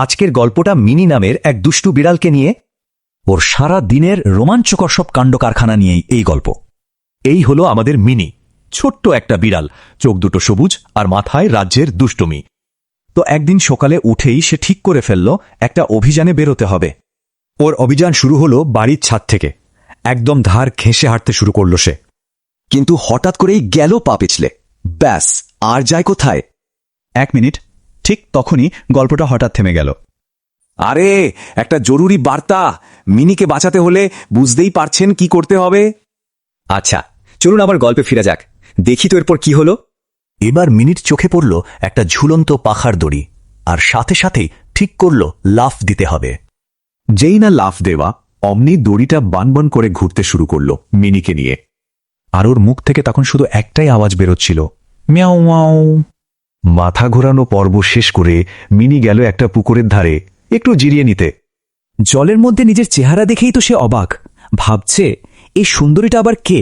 আজকের গল্পটা মিনি নামের এক দুষ্টু বিড়ালকে নিয়ে। ওর সারা দিনের রোমাঞ্চকর সব কাণ্ড কারখানা নিয়েই এই গল্প। এই হলো আমাদের মিনি, ছোট্ট একটা বিড়াল, চোখ দুটো সবুজ আর মাথায় রাজ্যের দুষ্টুমি। তো একদিন সকালে উঠেই সে ঠিক করে ফেলল একটা অভিযানে বেরোতে হবে। ওর অভিযান শুরু হলো বাড়ির ছাদ থেকে। একদম ধার ঘেঁষে হাঁটতে শুরু করল সে, কিন্তু হঠাৎ করেই গেল পা পিছলে। ব্যাস, আর যায় কোথায়? 1 মিনিট। ঠিক তখনই গল্পটা হঠাৎ থেমে গেল। আরে, একটা জরুরি বার্তা। মিনিকে বাঁচাতে হলে বুঝতেই পারছেন কি করতে হবে। আচ্ছা, চলুন আবার গল্পে ফিরে যাক, দেখি তো এরপর কি হলো। এবার মিনিট চোখে পড়ল একটা ঝুলন্ত পাখার দড়ি, আর সাথে সাথেই ঠিক করল লাফ দিতে হবে। যেই না লাফ দেওয়া, অমনি দড়িটা বানবন করে ঘুরতে শুরু করলো মিনিকে নিয়ে। আর ওর মুখ থেকে তখন শুধু একটাই আওয়াজ বেরোচ্ছিল, মিয়াও মাও। মাথা ঘোরানো পর্ব শেষ করে মিনি গেল একটা পুকুরের ধারে একটু জিরিয়ে নিতে। জলের মধ্যে নিজের চেহারা দেখেই তো সে অবাক, ভাবছে এই সুন্দরীটা আবার কে।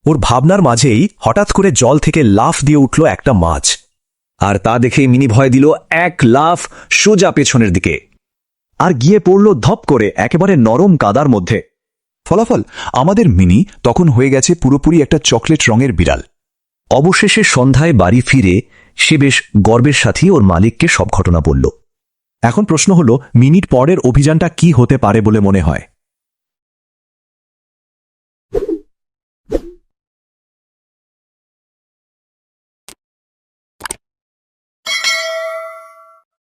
ওর ভাবনার মাঝেই হঠাৎ করে জল থেকে লাফ দিয়ে উঠল একটা মাছ, আর তা দেখেই মিনি ভয় দিল এক লাফ সোজা পেছনের দিকে, আর গিয়ে পড়ল ধপ করে একেবারে নরম কাদার মধ্যে। ফলাফল, আমাদের মিনি তখন হয়ে গেছে পুরোপুরি একটা চকলেট রঙের বিড়াল। অবশেষে সন্ধ্যায় বাড়ি ফিরে সে বেশ গর্বের সাথেই ওর মালিককে সব ঘটনা বলল। এখন প্রশ্ন হলো, মিনিট পরের অভিযানটা কি হতে পারে বলে মনে হয়?